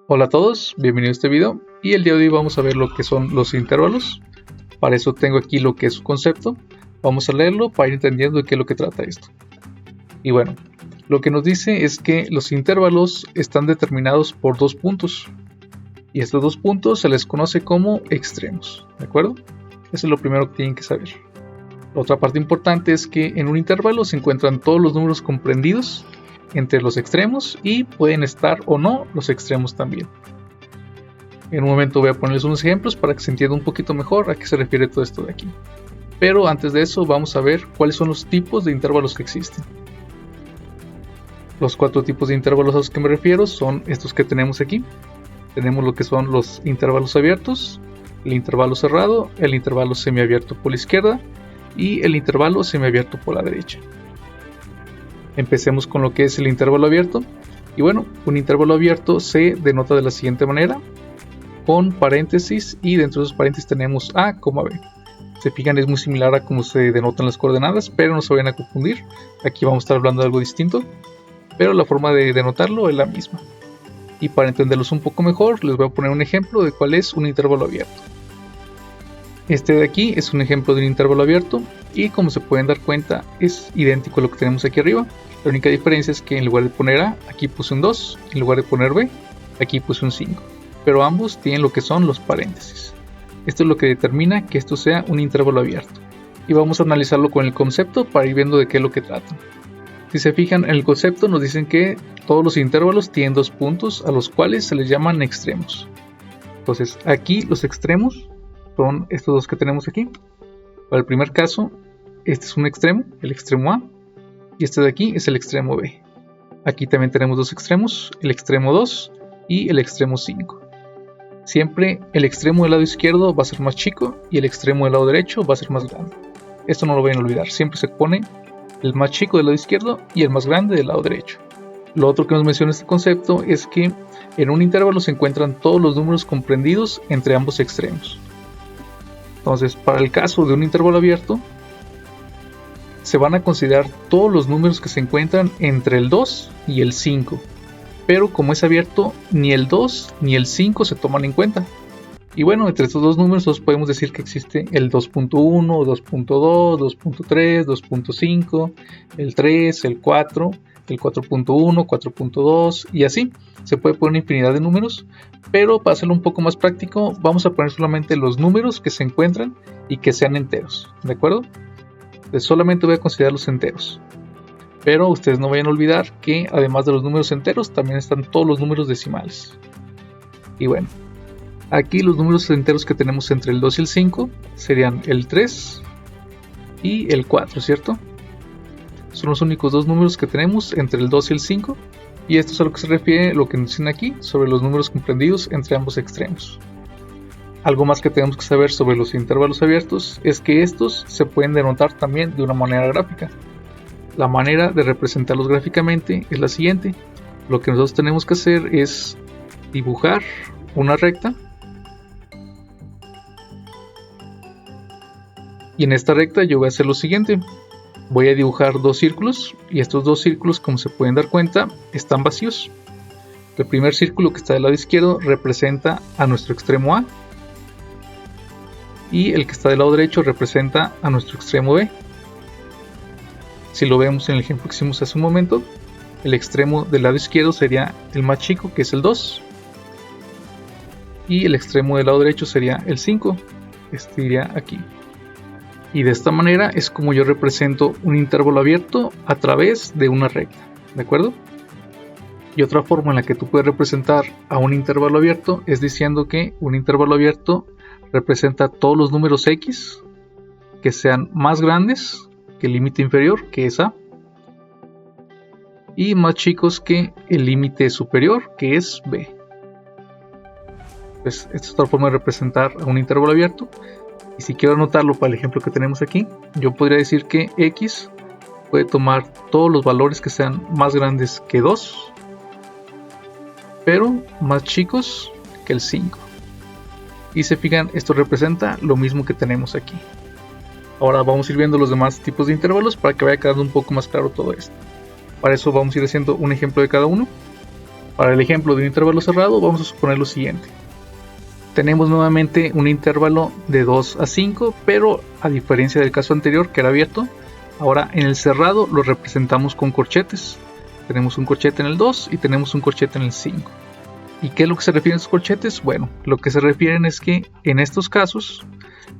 Hola a todos, bienvenidos a este video y el día de hoy vamos a ver lo que son los intervalos. Para eso tengo aquí lo que es su concepto. Vamos a leerlo para ir entendiendo de qué es lo que trata esto. Y bueno, lo que nos dice es que los intervalos están determinados por dos puntos. Y estos dos puntos se les conoce como extremos, ¿de acuerdo? Eso es lo primero que tienen que saber. La otra parte importante es que en un intervalo se encuentran todos los números comprendidos entre los extremos y pueden estar o no los extremos también. En un momento voy a ponerles unos ejemplos para que se entienda un poquito mejor a qué se refiere todo esto de aquí. Pero antes de eso vamos a ver cuáles son los tipos de intervalos que existen. Los cuatro tipos de intervalos a los que me refiero son estos que tenemos aquí. Tenemos lo que son los intervalos abiertos, el intervalo cerrado, el intervalo semiabierto por la izquierda y el intervalo semiabierto por la derecha. Empecemos con lo que es el intervalo abierto. Y bueno, un intervalo abierto se denota de la siguiente manera, con paréntesis, y dentro de esos paréntesis tenemos A, B. Se fijan, es muy similar a cómo se denotan las coordenadas, pero no se vayan a confundir. Aquí vamos a estar hablando de algo distinto, pero la forma de denotarlo es la misma. Y para entenderlos un poco mejor, les voy a poner un ejemplo de cuál es un intervalo abierto. Este de aquí es un ejemplo de un intervalo abierto y como se pueden dar cuenta es idéntico a lo que tenemos aquí arriba. La única diferencia es que en lugar de poner A, aquí puse un 2, en lugar de poner B, aquí puse un 5. Pero ambos tienen lo que son los paréntesis. Esto es lo que determina que esto sea un intervalo abierto. Y vamos a analizarlo con el concepto para ir viendo de qué es lo que trata. Si se fijan en el concepto nos dicen que todos los intervalos tienen dos puntos a los cuales se les llaman extremos. Entonces aquí los extremos son estos dos que tenemos aquí. Para el primer caso, este es un extremo, el extremo A, y este de aquí es el extremo B. Aquí también tenemos dos extremos, el extremo 2 y el extremo 5. Siempre el extremo del lado izquierdo va a ser más chico y el extremo del lado derecho va a ser más grande. Esto no lo vayan a olvidar, siempre se pone el más chico del lado izquierdo y el más grande del lado derecho. Lo otro que nos menciona este concepto es que en un intervalo se encuentran todos los números comprendidos entre ambos extremos. Entonces, para el caso de un intervalo abierto, se van a considerar todos los números que se encuentran entre el 2 y el 5. Pero como es abierto, ni el 2 ni el 5 se toman en cuenta. Y bueno, entre estos dos números podemos decir que existe el 2.1, 2.2, 2.3, 2.5, el 3, el 4, el 4.1, 4.2 y así. Se puede poner una infinidad de números, pero para hacerlo un poco más práctico vamos a poner solamente los números que se encuentran y que sean enteros, ¿de acuerdo? Entonces solamente voy a considerar los enteros. Pero ustedes no vayan a olvidar que además de los números enteros también están todos los números decimales. Y bueno, aquí los números enteros que tenemos entre el 2 y el 5 serían el 3 y el 4, ¿cierto? Son los únicos dos números que tenemos entre el 2 y el 5. Y esto es a lo que se refiere lo que nos dicen aquí sobre los números comprendidos entre ambos extremos. Algo más que tenemos que saber sobre los intervalos abiertos es que estos se pueden denotar también de una manera gráfica. La manera de representarlos gráficamente es la siguiente. Lo que nosotros tenemos que hacer es dibujar una recta. Y en esta recta yo voy a hacer lo siguiente. Voy a dibujar dos círculos y estos dos círculos, como se pueden dar cuenta, están vacíos. El primer círculo que está del lado izquierdo representa a nuestro extremo A y el que está del lado derecho representa a nuestro extremo B. Si lo vemos en el ejemplo que hicimos hace un momento, el extremo del lado izquierdo sería el más chico, que es el 2, y el extremo del lado derecho sería el 5, este iría aquí. Y de esta manera es como yo represento un intervalo abierto a través de una recta, ¿de acuerdo? Y otra forma en la que tú puedes representar a un intervalo abierto es diciendo que un intervalo abierto representa todos los números x que sean más grandes que el límite inferior, que es A, y más chicos que el límite superior, que es B. Pues esta es otra forma de representar a un intervalo abierto. Y si quiero anotarlo para el ejemplo que tenemos aquí, yo podría decir que x puede tomar todos los valores que sean más grandes que 2, pero más chicos que el 5. Y se fijan, esto representa lo mismo que tenemos aquí. Ahora vamos a ir viendo los demás tipos de intervalos para que vaya quedando un poco más claro todo esto. Para eso vamos a ir haciendo un ejemplo de cada uno. Para el ejemplo de un intervalo cerrado vamos a suponer lo siguiente. Tenemos nuevamente un intervalo de 2 a 5, pero a diferencia del caso anterior que era abierto, ahora en el cerrado lo representamos con corchetes. Tenemos un corchete en el 2 y tenemos un corchete en el 5. ¿Y qué es lo que se refieren a estos corchetes? Bueno, lo que se refieren es que en estos casos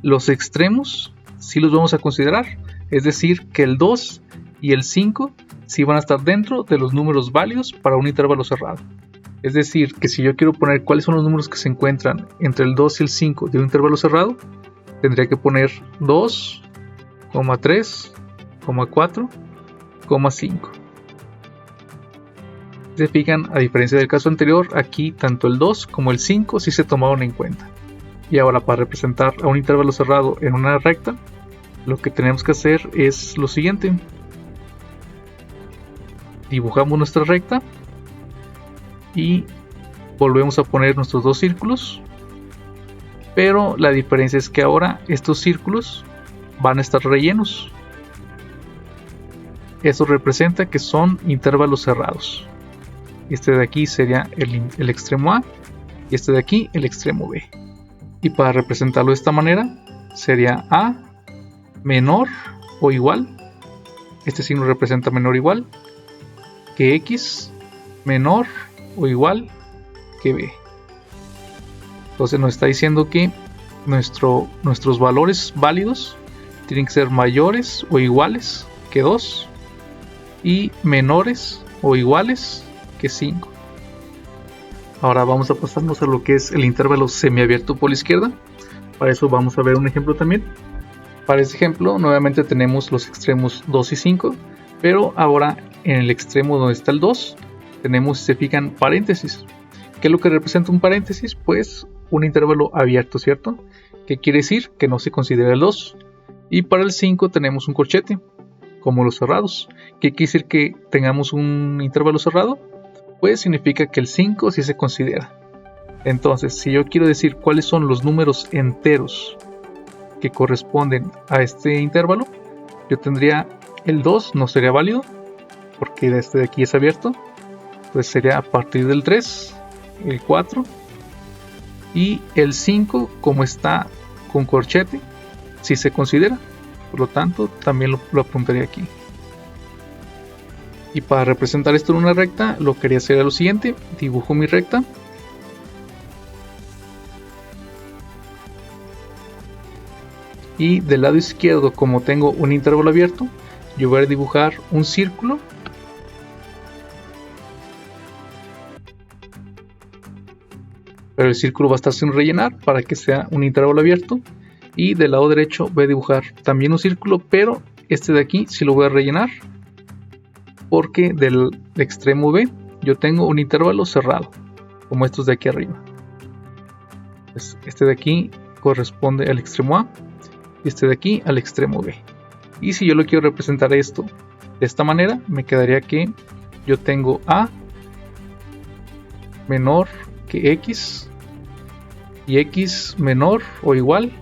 los extremos sí los vamos a considerar, es decir, que el 2 y el 5 sí van a estar dentro de los números válidos para un intervalo cerrado. Es decir, que si yo quiero poner cuáles son los números que se encuentran entre el 2 y el 5 de un intervalo cerrado, tendría que poner 2, 3, 4, 5. Si se fijan, a diferencia del caso anterior, aquí tanto el 2 como el 5 sí se tomaron en cuenta. Y ahora, para representar a un intervalo cerrado en una recta, lo que tenemos que hacer es lo siguiente. Dibujamos nuestra recta y volvemos a poner nuestros dos círculos, pero la diferencia es que ahora estos círculos van a estar rellenos. Eso representa que son intervalos cerrados. Este de aquí sería el extremo A y este de aquí el extremo B. Y para representarlo de esta manera sería A menor o igual, este signo representa menor o igual, que X menor o igual que B. Entonces nos está diciendo que nuestros valores válidos tienen que ser mayores o iguales que 2 y menores o iguales que 5. Ahora vamos a pasarnos a lo que es el intervalo semiabierto por la izquierda. Para eso vamos a ver un ejemplo también. Para este ejemplo nuevamente tenemos los extremos 2 y 5, pero ahora en el extremo donde está el 2 tenemos, si se fijan, paréntesis. ¿Qué es lo que representa un paréntesis? Pues un intervalo abierto, ¿cierto? ¿Qué quiere decir? Que no se considera el 2. Y para el 5 tenemos un corchete, como los cerrados. ¿Qué quiere decir que tengamos un intervalo cerrado? Pues significa que el 5 sí se considera. Entonces, si yo quiero decir cuáles son los números enteros que corresponden a este intervalo, yo tendría el 2, no sería válido, porque este de aquí es abierto. Pues sería a partir del 3, el 4 y el 5, como está con corchete, sí se considera. Por lo tanto, también lo apuntaría aquí. Y para representar esto en una recta, lo que quería hacer era lo siguiente. Dibujo mi recta. Y del lado izquierdo, como tengo un intervalo abierto, yo voy a dibujar un círculo. Pero el círculo va a estar sin rellenar para que sea un intervalo abierto. Y del lado derecho voy a dibujar también un círculo, pero este de aquí sí lo voy a rellenar, porque del extremo B yo tengo un intervalo cerrado, como estos de aquí arriba. Pues este de aquí corresponde al extremo A y este de aquí al extremo B. Y si yo lo quiero representar esto de esta manera, me quedaría que yo tengo A menor que X y X menor o igual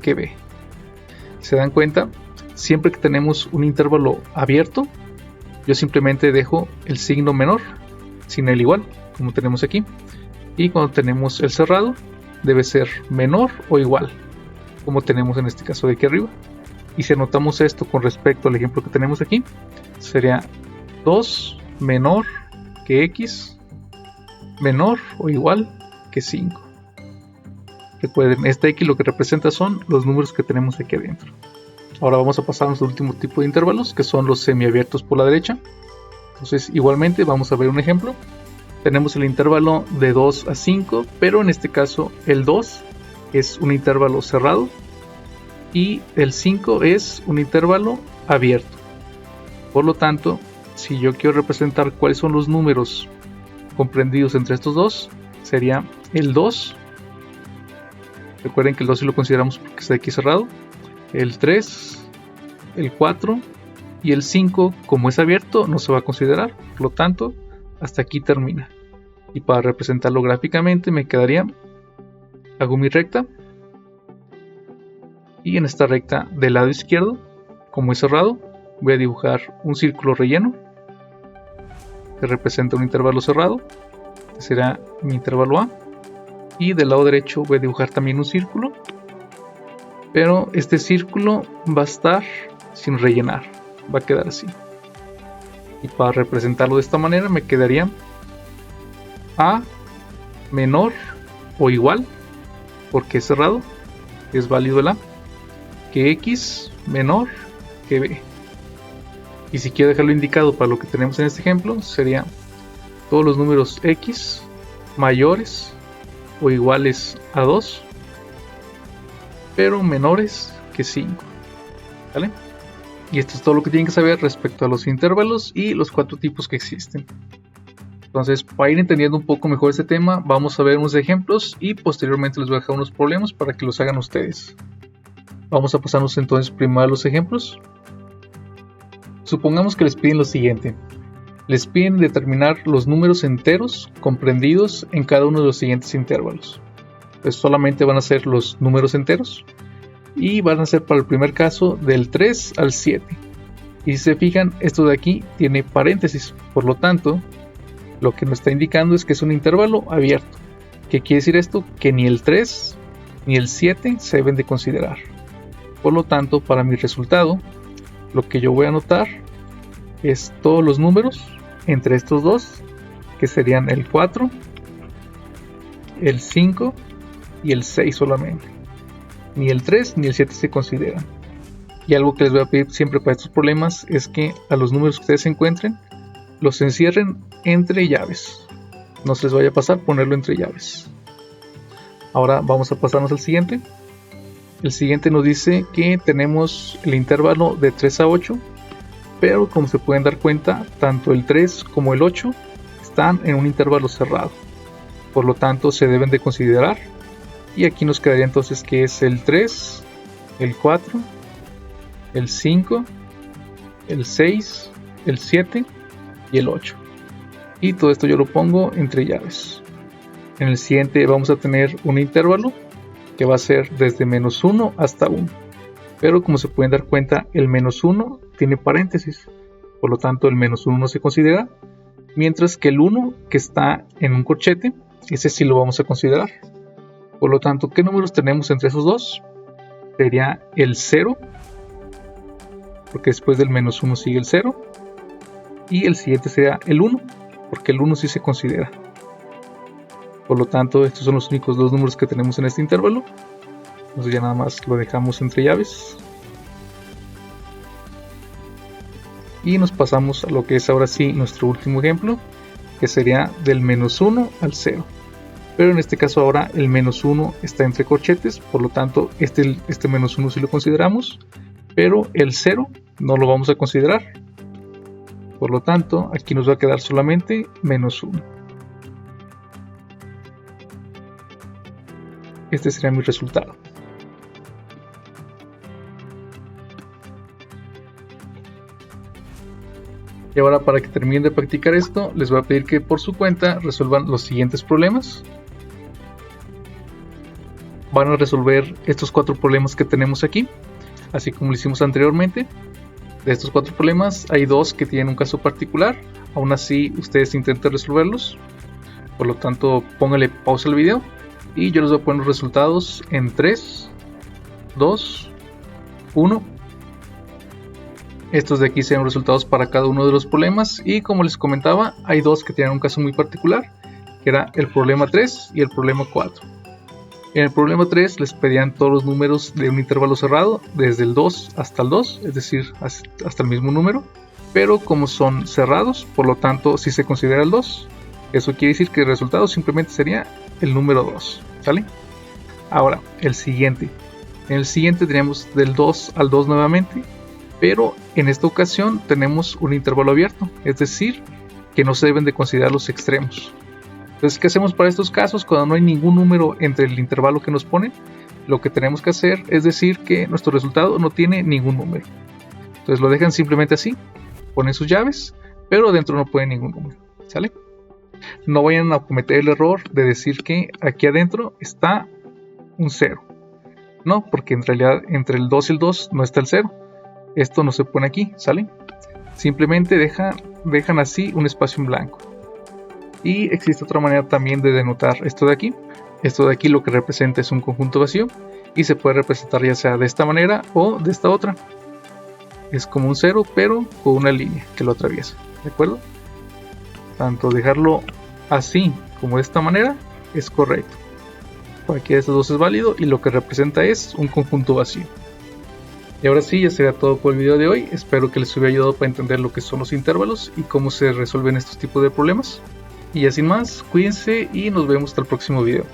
que B. ¿Se dan cuenta? Siempre que tenemos un intervalo abierto, yo simplemente dejo el signo menor sin el igual, como tenemos aquí. Y cuando tenemos el cerrado, debe ser menor o igual, como tenemos en este caso de aquí arriba. Y si anotamos esto con respecto al ejemplo que tenemos aquí, sería 2 menor que X menor o igual que 5. Recuerden, este X lo que representa son los números que tenemos aquí adentro. Ahora vamos a pasar a nuestro último tipo de intervalos, que son los semiabiertos por la derecha. Entonces igualmente vamos a ver un ejemplo. Tenemos el intervalo de 2 a 5, pero en este caso el 2 es un intervalo cerrado y el 5 es un intervalo abierto. Por lo tanto, si yo quiero representar cuáles son los números comprendidos entre estos dos, sería el 2. Recuerden que el 2 sí lo consideramos porque está aquí cerrado. El 3, el 4 y el 5, como es abierto, no se va a considerar. Por lo tanto, hasta aquí termina. Y para representarlo gráficamente me quedaría, hago mi recta. Y en esta recta del lado izquierdo, como es cerrado, voy a dibujar un círculo relleno que representa un intervalo cerrado. Este será mi intervalo A. Y del lado derecho voy a dibujar también un círculo, pero este círculo va a estar sin rellenar, va a quedar así. Y para representarlo de esta manera me quedaría A menor o igual, porque es cerrado, es válido el A, que X menor que B. Y si quiero dejarlo indicado para lo que tenemos en este ejemplo, sería todos los números X mayores o iguales a 2, pero menores que 5. ¿Vale? Y esto es todo lo que tienen que saber respecto a los intervalos y los 4 tipos que existen. Entonces, para ir entendiendo un poco mejor este tema, vamos a ver unos ejemplos y posteriormente les voy a dejar unos problemas para que los hagan ustedes. Vamos a pasarnos entonces primero a los ejemplos. Supongamos que les piden lo siguiente. Les piden determinar los números enteros comprendidos en cada uno de los siguientes intervalos. Pues solamente van a ser los números enteros y van a ser para el primer caso del 3 al 7. Y si se fijan, esto de aquí tiene paréntesis, por lo tanto, lo que nos está indicando es que es un intervalo abierto. ¿Qué quiere decir esto? Que ni el 3 ni el 7 se deben de considerar. Por lo tanto, para mi resultado, lo que yo voy a anotar es todos los números entre estos dos, que serían el 4, el 5 y el 6 solamente. Ni el 3 ni el 7 se consideran. Y algo que les voy a pedir siempre para estos problemas es que a los números que ustedes encuentren los encierren entre llaves. No se les vaya a pasar ponerlo entre llaves. Ahora vamos a pasarnos al siguiente. El siguiente nos dice que tenemos el intervalo de 3 a 8, pero como se pueden dar cuenta, tanto el 3 como el 8 están en un intervalo cerrado. Por lo tanto, se deben de considerar. Y aquí nos quedaría entonces que es el 3, el 4, el 5, el 6, el 7 y el 8. Y todo esto yo lo pongo entre llaves. En el siguiente vamos a tener un intervalo que va a ser desde menos 1 hasta 1. Pero como se pueden dar cuenta, el menos 1 tiene paréntesis. Por lo tanto, el menos 1 no se considera. Mientras que el 1 que está en un corchete, ese sí lo vamos a considerar. Por lo tanto, ¿qué números tenemos entre esos dos? Sería el 0, porque después del menos 1 sigue el 0. Y el siguiente sería el 1, porque el 1 sí se considera. Por lo tanto, estos son los únicos dos números que tenemos en este intervalo. Entonces ya nada más lo dejamos entre llaves. Y nos pasamos a lo que es ahora sí nuestro último ejemplo, que sería del menos 1 al 0. Pero en este caso ahora el menos 1 está entre corchetes, por lo tanto este menos 1 sí lo consideramos, pero el 0 no lo vamos a considerar. Por lo tanto, aquí nos va a quedar solamente menos 1. Este sería mi resultado. Y ahora, para que terminen de practicar esto, les voy a pedir que por su cuenta resuelvan los siguientes problemas. Van a resolver estos 4 problemas que tenemos aquí, así como lo hicimos anteriormente. De estos 4 problemas hay 2 que tienen un caso particular. Aún así, ustedes intenten resolverlos. Por lo tanto, pónganle pausa al video y yo les voy a poner los resultados en 3, 2, 1. Estos de aquí serán los resultados para cada uno de los problemas, y como les comentaba, hay 2 que tienen un caso muy particular, que era el problema 3 y el problema 4. En el problema 3 les pedían todos los números de un intervalo cerrado, desde el 2 hasta el 2, es decir, hasta el mismo número, pero como son cerrados, por lo tanto sí se considera el 2. Eso quiere decir que el resultado simplemente sería el número 2, ¿sale? Ahora, el siguiente. En el siguiente tenemos del 2 al 2 nuevamente, pero en esta ocasión tenemos un intervalo abierto, es decir, que no se deben de considerar los extremos. Entonces, ¿qué hacemos para estos casos cuando no hay ningún número entre el intervalo que nos ponen? Lo que tenemos que hacer es decir que nuestro resultado no tiene ningún número. Entonces lo dejan simplemente así, ponen sus llaves, pero adentro no ponen ningún número, ¿sale? No vayan a cometer el error de decir que aquí adentro está un 0. No, porque en realidad entre el 2 y el 2 no está el 0. Esto no se pone aquí, ¿sale? Simplemente dejan así un espacio en blanco. Y existe otra manera también de denotar esto de aquí. Esto de aquí lo que representa es un conjunto vacío y se puede representar ya sea de esta manera o de esta otra. Es como un cero pero con una línea que lo atraviesa, ¿de acuerdo? Tanto dejarlo así como de esta manera es correcto. Cualquiera de estos dos es válido y lo que representa es un conjunto vacío. Y ahora sí, ya sería todo por el video de hoy. Espero que les hubiera ayudado para entender lo que son los intervalos y cómo se resuelven estos tipos de problemas. Y ya sin más, cuídense y nos vemos hasta el próximo video.